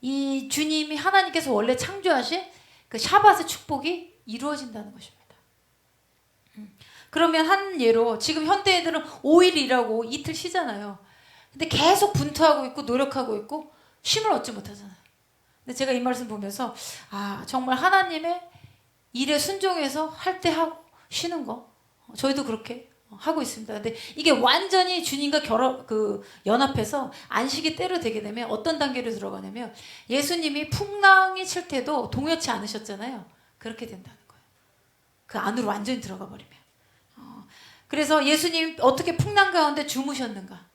이 주님이 하나님께서 원래 창조하신 그 샤밧의 축복이 이루어진다는 것입니다. 그러면 한 예로 지금 현대 애들은 5일 일하고 이틀 쉬잖아요. 근데 계속 분투하고 있고 노력하고 있고 쉼을 얻지 못하잖아요. 근데 제가 이 말씀 보면서 정말 하나님의 일에 순종해서 할 때 하고 쉬는 거 저희도 그렇게 하고 있습니다. 근데 이게 완전히 주님과 연합해서 안식이 때로 되게 되면 어떤 단계로 들어가냐면 예수님이 풍랑이 칠 때도 동요치 않으셨잖아요. 그렇게 된다는 거예요. 그 안으로 완전히 들어가 버리면. 그래서 예수님 어떻게 풍랑 가운데 주무셨는가?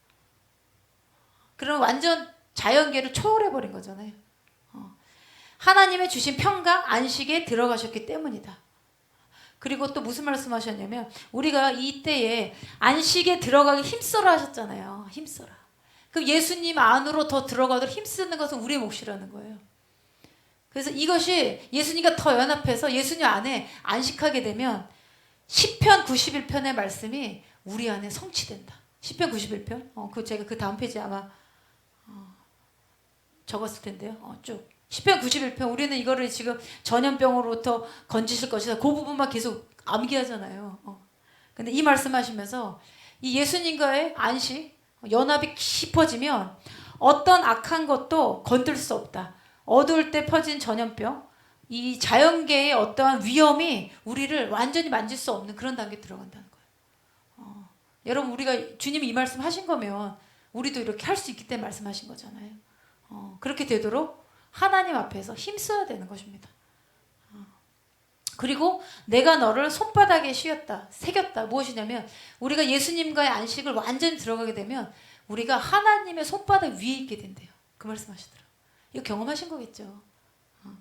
그럼 완전 자연계를 초월해버린 거잖아요. 하나님의 주신 평강, 안식에 들어가셨기 때문이다. 그리고 또 무슨 말씀하셨냐면 우리가 이때에 안식에 들어가기 힘써라 하셨잖아요. 힘써라. 그럼 예수님 안으로 더 들어가도록 힘쓰는 것은 우리의 몫이라는 거예요. 그래서 이것이 예수님과 더 연합해서 예수님 안에 안식하게 되면 시편 91편의 말씀이 우리 안에 성취된다. 시편 91편? 제가 그 다음 페이지 아마 적었을 텐데요. 쭉. 시편 91편 우리는 이거를 지금 전염병으로부터 건지실 것이다. 그 부분만 계속 암기하잖아요. 근데 이 말씀하시면서 이 예수님과의 안식, 연합이 깊어지면 어떤 악한 것도 건들 수 없다. 어두울 때 퍼진 전염병, 이 자연계의 어떠한 위험이 우리를 완전히 만질 수 없는 그런 단계에 들어간다는 거예요. 여러분 우리가 주님이 이 말씀 하신 거면 우리도 이렇게 할 수 있기 때문에 말씀하신 거잖아요. 그렇게 되도록 하나님 앞에서 힘써야 되는 것입니다. 그리고 내가 너를 손바닥에 씌웠다, 새겼다. 무엇이냐면 우리가 예수님과의 안식을 완전히 들어가게 되면 우리가 하나님의 손바닥 위에 있게 된대요. 그 말씀하시더라고요. 이거 경험하신 거겠죠.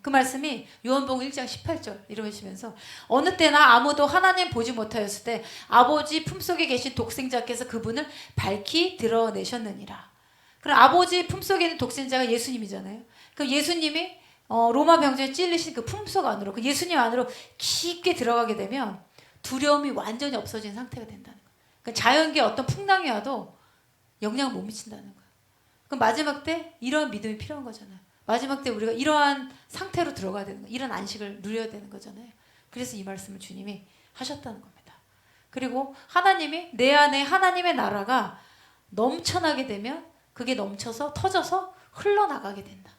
그 말씀이 요한복음 1장 18절 이러시면서 어느 때나 아무도 하나님 보지 못하였을 때 아버지 품속에 계신 독생자께서 그분을 밝히 드러내셨느니라. 그럼 아버지 품속에 있는 독생자가 예수님이잖아요. 그럼 예수님이 로마 병정에 찔리신 그 품속 안으로 그 예수님 안으로 깊게 들어가게 되면 두려움이 완전히 없어진 상태가 된다는 거예요. 그러니까 자연계에 어떤 풍랑이 와도 영향을 못 미친다는 거예요. 그럼 마지막 때 이런 믿음이 필요한 거잖아요. 마지막 때 우리가 이러한 상태로 들어가야 되는 거예요. 이런 안식을 누려야 되는 거잖아요. 그래서 이 말씀을 주님이 하셨다는 겁니다. 그리고 하나님이 내 안에 하나님의 나라가 넘쳐나게 되면 그게 넘쳐서 터져서 흘러나가게 된다.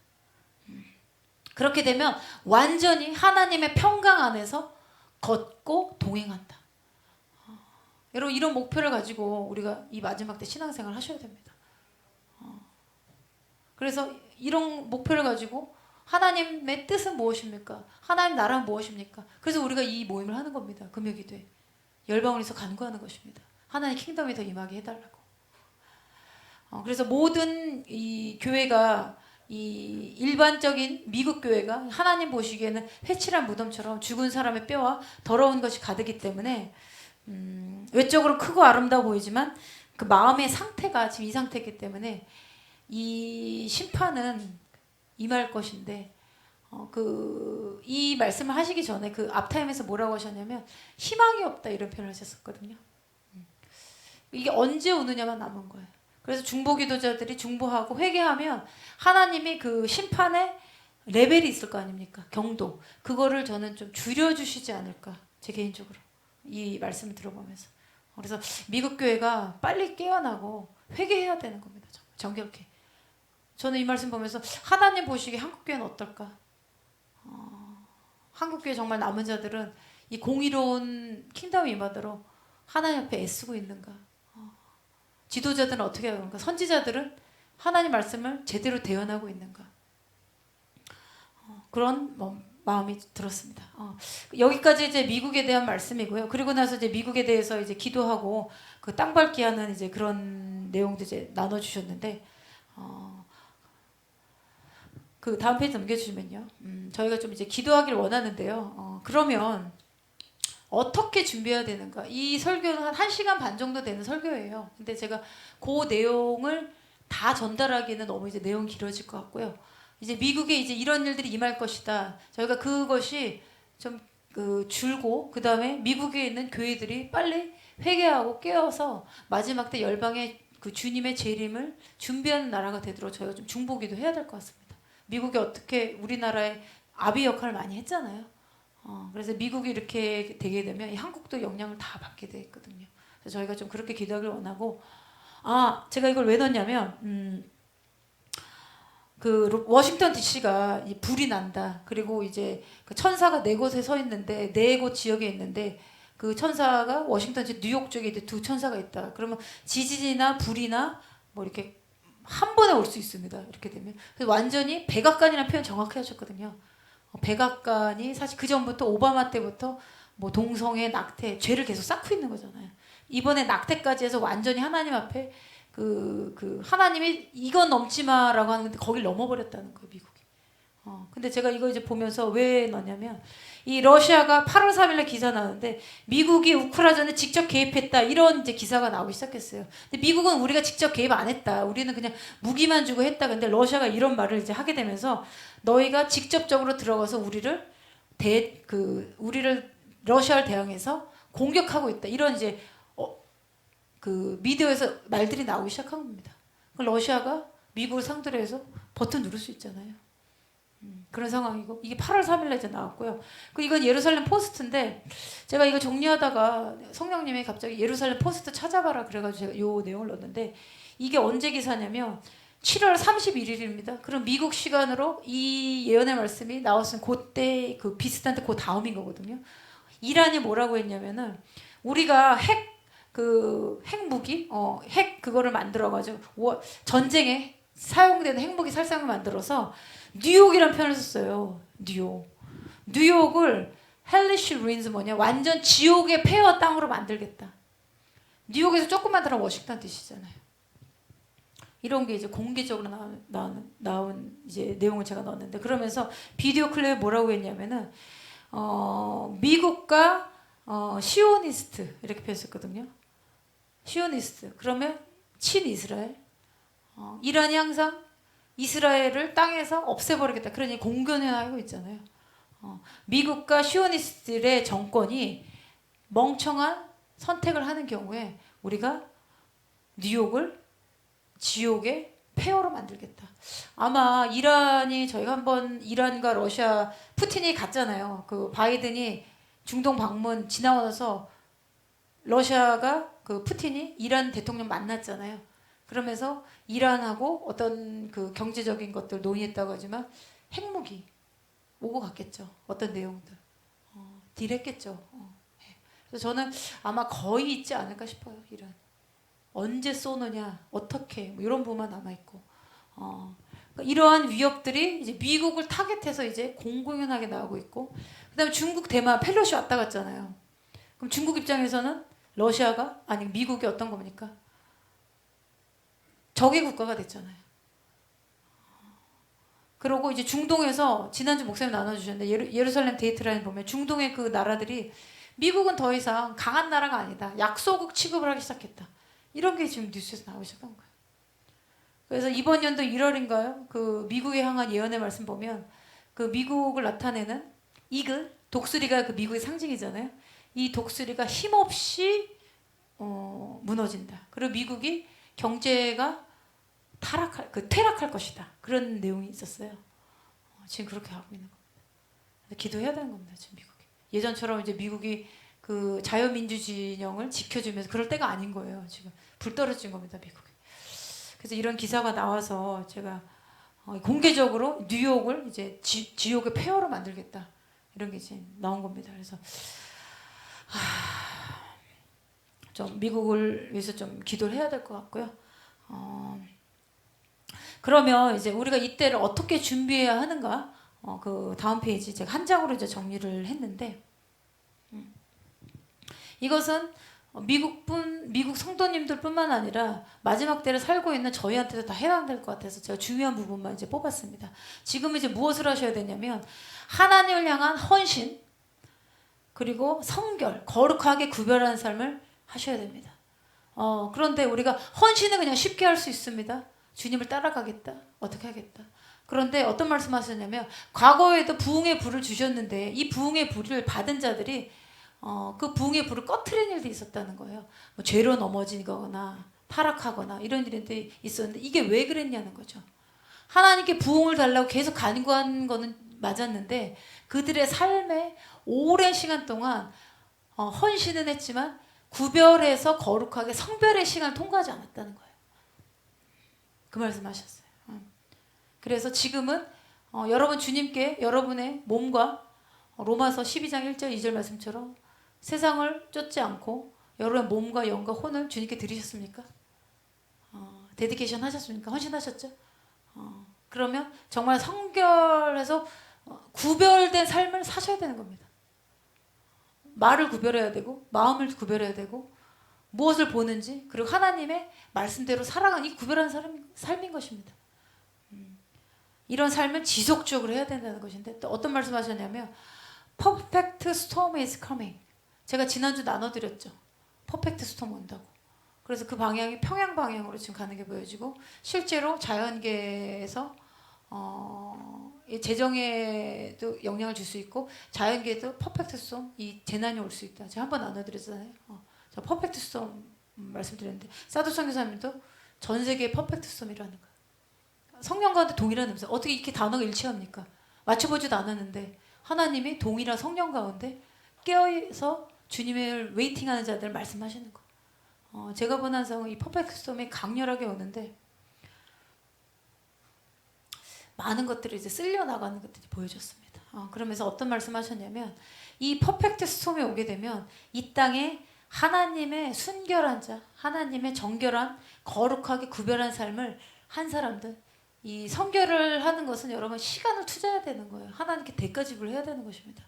그렇게 되면 완전히 하나님의 평강 안에서 걷고 동행한다. 여러분 이런 목표를 가지고 우리가 이 마지막 때 신앙생활 하셔야 됩니다. 그래서 이런 목표를 가지고 하나님의 뜻은 무엇입니까? 하나님 나라는 무엇입니까? 그래서 우리가 이 모임을 하는 겁니다. 금요기도회 열방으로서 간구하는 것입니다. 하나님 킹덤이 더 임하게 해달라고. 그래서 모든 이 교회가 이 일반적인 미국 교회가 하나님 보시기에는 회칠한 무덤처럼 죽은 사람의 뼈와 더러운 것이 가득이기 때문에 외적으로 크고 아름다워 보이지만 그 마음의 상태가 지금 이 상태이기 때문에 이 심판은 임할 것인데 이 말씀을 하시기 전에 그 앞타임에서 뭐라고 하셨냐면 희망이 없다 이런 표현을 하셨었거든요. 이게 언제 오느냐만 남은 거예요. 그래서 중보기도자들이 중보하고 회개하면 하나님이 그 심판의 레벨이 있을 거 아닙니까? 경도. 그거를 저는 좀 줄여주시지 않을까. 제 개인적으로. 이 말씀을 들어보면서. 그래서 미국 교회가 빨리 깨어나고 회개해야 되는 겁니다. 정결케. 저는 이 말씀 보면서 하나님 보시기에 한국교회는 어떨까? 한국교회 정말 남은 자들은 이 공의로운 킹덤 임하도록 하나님 앞에 애쓰고 있는가? 지도자들은 어떻게 하는 건가? 선지자들은 하나님 말씀을 제대로 대언하고 있는가? 그런 마음이 들었습니다. 여기까지 이제 미국에 대한 말씀이고요. 그리고 나서 이제 미국에 대해서 이제 기도하고 그 땅 밟기 하는 이제 그런 내용도 이제 나눠주셨는데, 그 다음 페이지 넘겨주시면요. 저희가 좀 이제 기도하길 원하는데요. 그러면 어떻게 준비해야 되는가? 이 설교는 한 1시간 반 정도 되는 설교예요. 근데 제가 그 내용을 다 전달하기는 너무 이제 내용이 길어질 것 같고요. 이제 미국에 이제 이런 일들이 임할 것이다. 저희가 그것이 좀 줄고, 그 다음에 미국에 있는 교회들이 빨리 회개하고 깨어서 마지막 때 열방의 그 주님의 재림을 준비하는 나라가 되도록 저희가 좀 중보기도 해야 될 것 같습니다. 미국이 어떻게 우리나라의 아비 역할을 많이 했잖아요. 그래서 미국이 이렇게 되게 되면 이 한국도 영향을 다 받게 돼 있거든요. 그래서 저희가 좀 그렇게 기도하길 원하고, 제가 이걸 왜 넣었냐면, 그 워싱턴 DC가 불이 난다. 그리고 이제 그 천사가 네 곳에 서 있는데 네 곳 지역에 있는데 그 천사가 워싱턴 DC 뉴욕 쪽에 이제 두 천사가 있다. 그러면 지진이나 불이나 뭐 이렇게 한 번에 올 수 있습니다. 이렇게 되면 그래서 완전히 백악관이라는 표현 정확히 하셨거든요. 백악관이 사실 그 전부터 오바마 때부터 뭐 동성애, 낙태, 죄를 계속 쌓고 있는 거잖아요. 이번에 낙태까지 해서 완전히 하나님 앞에 하나님이 이건 넘지 마라고 하는데 거길 넘어버렸다는 거예요, 미국이. 근데 제가 이거 이제 보면서 왜 넣냐면 이 러시아가 8월 3일에 기사 나오는데 미국이 우크라이나에 직접 개입했다 이런 이제 기사가 나오기 시작했어요. 근데 미국은 우리가 직접 개입 안 했다. 우리는 그냥 무기만 주고 했다. 근데 러시아가 이런 말을 이제 하게 되면서 너희가 직접적으로 들어가서 우리를 러시아를 대항해서 공격하고 있다. 이런 이제 그 미디어에서 말들이 나오기 시작한 겁니다. 러시아가 미국을 상대로 해서 버튼 누를 수 있잖아요. 그런 상황이고 이게 8월 3일에 이제 나왔고요. 이건 예루살렘 포스트인데 제가 이거 정리하다가 성령님이 갑자기 예루살렘 포스트 찾아봐라 그래가지고 제가 이 내용을 넣었는데 이게 언제 기사냐면 7월 31일입니다. 그럼 미국 시간으로 이 예언의 말씀이 나왔으면 그때 그 비슷한데 그 다음인 거거든요. 이란이 뭐라고 했냐면은 우리가 핵무기, 핵 그거를 만들어가지고 전쟁에 사용되는 핵무기 살상을 만들어서 뉴욕이라는 표현을 썼어요. 뉴욕을 헬리시 루인즈 뭐냐 완전 지옥의 폐허 땅으로 만들겠다. 뉴욕에서 조금만 들어가면 워싱턴 DC잖아요. 이런 게 이제 공개적으로 나온 이제 내용을 제가 넣었는데 그러면서 비디오 클립에 뭐라고 했냐면은 미국과 시오니스트 이렇게 표현했거든요. 시오니스트 그러면 친이스라엘. 이란이 항상 이스라엘을 땅에서 없애버리겠다. 그러니 공견하고 있잖아요. 미국과 시오니스트들의 정권이 멍청한 선택을 하는 경우에 우리가 뉴욕을 지옥의 폐허로 만들겠다. 아마 이란이 저희가 한번 이란과 러시아 푸틴이 갔잖아요. 그 바이든이 중동 방문 지나고 나서 러시아가 그 푸틴이 이란 대통령 만났잖아요. 그러면서 이란하고 어떤 그 경제적인 것들 논의했다고 하지만 핵무기 오고 갔겠죠. 어떤 내용들 딜했겠죠. 그래서 저는 아마 거의 있지 않을까 싶어요. 이란 언제 쏘느냐 어떻게 뭐 이런 부분만 남아 있고 그러니까 이러한 위협들이 이제 미국을 타겟해서 이제 공공연하게 나오고 있고 그다음에 중국 대만 펠로시 왔다 갔잖아요. 그럼 중국 입장에서는 러시아가 아니 미국이 어떤 겁니까? 적의 국가가 됐잖아요. 그리고 이제 중동에서 지난주 목사님 나눠주셨는데 예루살렘 데이트라인 보면 중동의 그 나라들이 미국은 더 이상 강한 나라가 아니다. 약소국 취급을 하기 시작했다. 이런 게 지금 뉴스에서 나오기 시작한 거예요. 그래서 이번 연도 1월인가요? 그 미국에 향한 예언의 말씀 보면 그 미국을 나타내는 이글, 독수리가 그 미국의 상징이잖아요. 이 독수리가 힘없이 무너진다. 그리고 미국이 경제가 퇴락할 것이다. 그런 내용이 있었어요. 지금 그렇게 하고 있는 겁니다. 기도해야 되는 겁니다. 지금 미국이 예전처럼 이제 미국이 그 자유민주 진영을 지켜주면서 그럴 때가 아닌 거예요. 지금 불 떨어진 겁니다. 미국이. 그래서 이런 기사가 나와서 제가 공개적으로 뉴욕을 이제 지옥의 폐허로 만들겠다 이런 게 이제 나온 겁니다. 그래서 좀 미국을 위해서 좀 기도를 해야 될 것 같고요. 그러면 이제 우리가 이때를 어떻게 준비해야 하는가? 그 다음 페이지 제가 한 장으로 이제 정리를 했는데 이것은 미국 성도님들뿐만 아니라 마지막 때를 살고 있는 저희한테도 다 해당될 것 같아서 제가 중요한 부분만 이제 뽑았습니다. 지금 이제 무엇을 하셔야 되냐면 하나님을 향한 헌신 그리고 성결, 거룩하게 구별하는 삶을 하셔야 됩니다. 그런데 우리가 헌신은 그냥 쉽게 할 수 있습니다. 주님을 따라가겠다. 어떻게 하겠다. 그런데 어떤 말씀하셨냐면 과거에도 부흥의 불을 주셨는데 이 부흥의 불을 받은 자들이 그 부흥의 불을 꺼트리는 일도 있었다는 거예요. 뭐 죄로 넘어지거나 타락하거나 이런 일들이 있었는데 이게 왜 그랬냐는 거죠. 하나님께 부흥을 달라고 계속 간구한 거는 맞았는데 그들의 삶에 오랜 시간 동안 헌신은 했지만 구별해서 거룩하게 성별의 시간을 통과하지 않았다는 거예요. 그 말씀하셨어요. 그래서 지금은 여러분 주님께 여러분의 몸과 로마서 12장 1절 2절 말씀처럼 세상을 쫓지 않고 여러분의 몸과 영과 혼을 주님께 드리셨습니까? 데디케이션 하셨습니까? 헌신하셨죠? 그러면 정말 성결해서 구별된 삶을 사셔야 되는 겁니다. 말을 구별해야 되고 마음을 구별해야 되고 무엇을 보는지 그리고 하나님의 말씀대로 살아가는 이 구별한 삶인 것입니다. 이런 삶을 지속적으로 해야 된다는 것인데 또 어떤 말씀하셨냐면 Perfect storm is coming. 제가 지난주 나눠드렸죠. 퍼펙트 스톰 온다고. 그래서 그 방향이 평양 방향으로 지금 가는 게 보여지고 실제로 자연계에서 재정에도 영향을 줄 수 있고 자연계에도 퍼펙트 스톰 이 재난이 올 수 있다. 제가 한번 나눠드렸잖아요. 저 퍼펙트 스톰 말씀드렸는데 사도성 교사님도 전 세계의 퍼펙트 스톰이라는 거예요. 성령 가운데 동일한 음성. 어떻게 이렇게 단어가 일치합니까? 맞춰보지도 않았는데 하나님이 동일한 성령 가운데 깨어서 주님을 웨이팅하는 자들을 말씀하시는 거. 제가 본 한상은 이 퍼펙트 스톰이 강렬하게 오는데 많은 것들이 이제 쓸려 나가는 것들이 보여졌습니다. 그러면서 어떤 말씀하셨냐면 이 퍼펙트 스톰이 오게 되면 이 땅에 하나님의 순결한 자, 하나님의 정결한 거룩하게 구별한 삶을 한 사람들 이 성결을 하는 것은 여러분 시간을 투자해야 되는 거예요. 하나님께 대가 지불해야 되는 것입니다.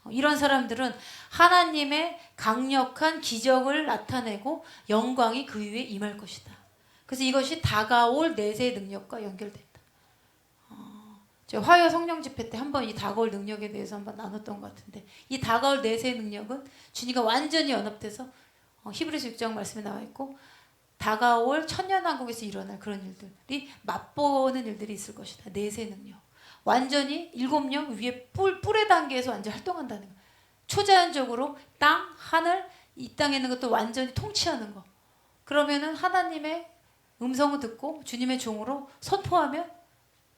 이런 사람들은 하나님의 강력한 기적을 나타내고 영광이 그 위에 임할 것이다. 그래서 이것이 다가올 내세의 능력과 연결된다. 제가 화요 성령 집회 때 한번 이 다가올 능력에 대해서 한번 나눴던 것 같은데 이 다가올 내세의 능력은 주님과 완전히 연합돼서 히브리서 6장 말씀에 나와 있고 다가올 천년왕국에서 일어날 그런 일들이 맛보는 일들이 있을 것이다. 내세 능력. 완전히 7명 위에 뿔의 단계에서 완전 활동한다는 거. 초자연적으로 땅, 하늘, 이 땅에 있는 것도 완전히 통치하는 거. 그러면은 하나님의 음성을 듣고 주님의 종으로 선포하면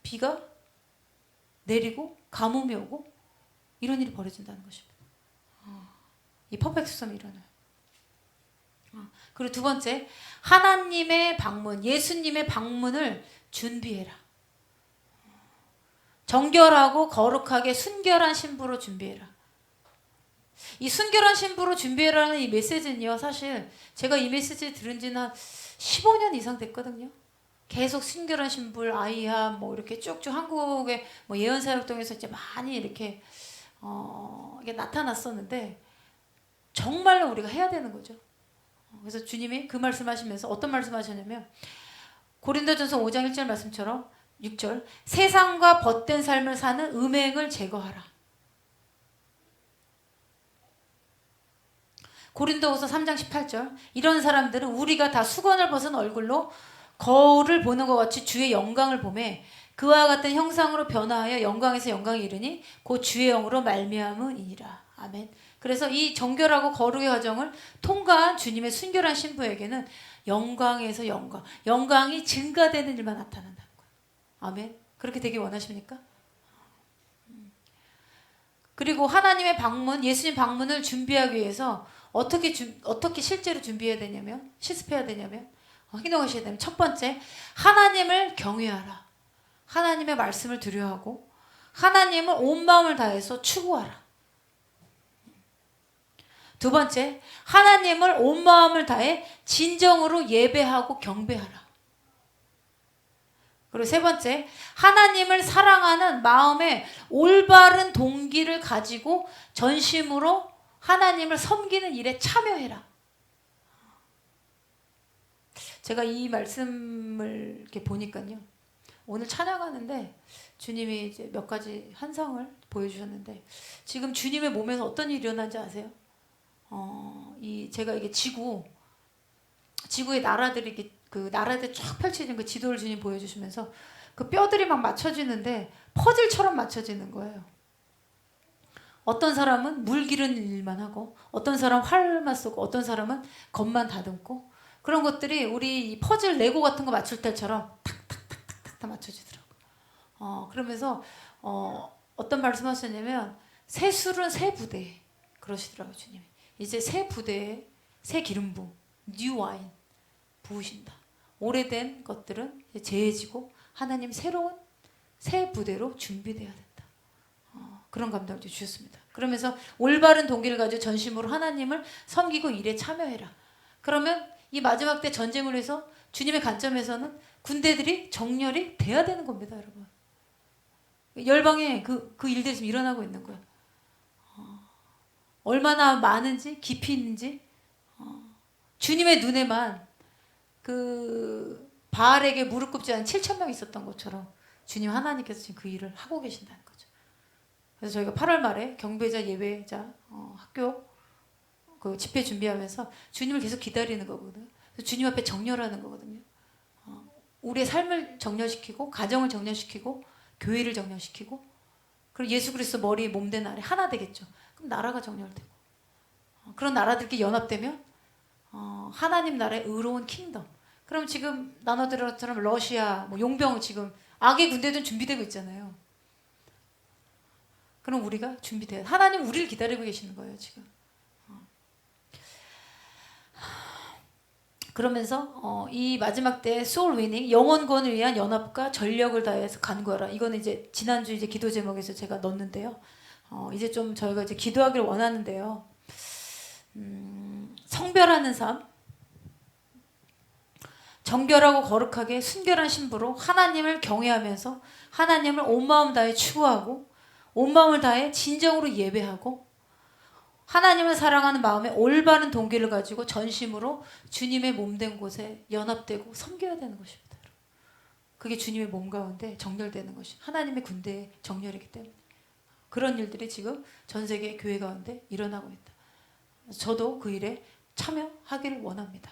비가 내리고 가뭄이 오고 이런 일이 벌어진다는 것입니다. 이 퍼펙트성이 일어나요. 그리고 두 번째, 하나님의 방문, 예수님의 방문을 준비해라. 정결하고 거룩하게 순결한 신부로 준비해라. 이 순결한 신부로 준비해라는 이 메시지는요, 사실 제가 이 메시지 들은 지는 한 15년 이상 됐거든요. 계속 순결한 신부, 아이야, 뭐 이렇게 쭉쭉 한국의 뭐 예언사역동에서 이제 많이 이렇게 이게 나타났었는데 정말로 우리가 해야 되는 거죠. 그래서 주님이 그 말씀하시면서 어떤 말씀하셨냐면 고린도전서 5장 1절 말씀처럼 6절 세상과 벗된 삶을 사는 음행을 제거하라. 고린도후서 3장 18절 이런 사람들은 우리가 다 수건을 벗은 얼굴로 거울을 보는 것 같이 주의 영광을 보매 그와 같은 형상으로 변화하여 영광에서 영광에 이르니 곧 주의 영으로 말미암음이니라. 아멘. 그래서 이 정결하고 거룩의 과정을 통과한 주님의 순결한 신부에게는 영광에서 영광이 증가되는 일만 나타난다는 거예요. 아멘. 그렇게 되길 원하십니까? 그리고 하나님의 방문, 예수님 방문을 준비하기 위해서 어떻게 실제로 준비해야 되냐면, 실습해야 되냐면, 행동하셔야 되면 첫 번째, 하나님을 경외하라. 하나님의 말씀을 두려워하고 하나님을 온 마음을 다해서 추구하라. 두 번째, 하나님을 온 마음을 다해 진정으로 예배하고 경배하라. 그리고 세 번째, 하나님을 사랑하는 마음의 올바른 동기를 가지고 전심으로 하나님을 섬기는 일에 참여해라. 제가 이 말씀을 이렇게 보니까요, 오늘 찬양하는데 주님이 이제 몇 가지 환상을 보여주셨는데 지금 주님의 몸에서 어떤 일이 일어난지 아세요? 제가 이게 지구의 나라들이 이렇게 그 나라들 쫙 펼쳐진 그 지도를 주님 보여주시면서 그 뼈들이 막 맞춰지는데 퍼즐처럼 맞춰지는 거예요. 어떤 사람은 물 기르는 일만 하고 어떤 사람은 활만 쏘고 어떤 사람은 겉만 다듬고 그런 것들이 우리 이 퍼즐 레고 같은 거 맞출 때처럼 탁탁탁탁탁 다 맞춰지더라고요. 그러면서 어떤 말씀하셨냐면 새 술은 새 부대에 그러시더라고요. 주님이 이제 새 부대에 새 기름부 뉴 와인 부으신다. 오래된 것들은 제해지고 하나님 새로운 새 부대로 준비되어야 된다. 그런 감동을 주셨습니다. 그러면서 올바른 동기를 가지고 전심으로 하나님을 섬기고 일에 참여해라. 그러면 이 마지막 때 전쟁을 위해서 주님의 관점에서는 군대들이 정렬이 돼야 되는 겁니다, 여러분. 열방에 그 일들이 지금 일어나고 있는 거예요. 얼마나 많은지 깊이 있는지 주님의 눈에만 그 바알에게 무릎 꿇지 않은 7,000명이 있었던 것처럼 주님 하나님께서 지금 그 일을 하고 계신다는 거죠. 그래서 저희가 8월 말에 경배자 예배자 학교 그 집회 준비하면서 주님을 계속 기다리는 거거든요. 주님 앞에 정렬하는 거거든요. 우리의 삶을 정렬시키고 가정을 정렬시키고 교회를 정렬시키고 그리고 예수 그리스도 머리 몸된 아래 하나 되겠죠. 그럼 나라가 정렬되고 그런 나라들끼리 연합되면 하나님 나라의 의로운 킹덤. 그럼 지금 나눠드린 것처럼 러시아, 뭐 용병 지금 악의 군대도 준비되고 있잖아요. 그럼 우리가 준비돼야 하나님 우리를 기다리고 계시는 거예요 지금. 그러면서 이 마지막 때 소울 위닝 영혼 구원을 위한 연합과 전력을 다해서 간구하라. 이거는 이제 지난주 이제 기도 제목에서 제가 넣었는데요. 이제 좀 저희가 이제 기도하기를 원하는데요. 성별하는 삶, 정결하고 거룩하게 순결한 신부로 하나님을 경외하면서 하나님을 온 마음 다해 추구하고 온 마음을 다해 진정으로 예배하고 하나님을 사랑하는 마음에 올바른 동기를 가지고 전심으로 주님의 몸된 곳에 연합되고 섬겨야 되는 것입니다. 그게 주님의 몸 가운데 정렬되는 것이 하나님의 군대의 정렬이기 때문에 그런 일들이 지금 전 세계 교회 가운데 일어나고 있다. 저도 그 일에 참여하기를 원합니다.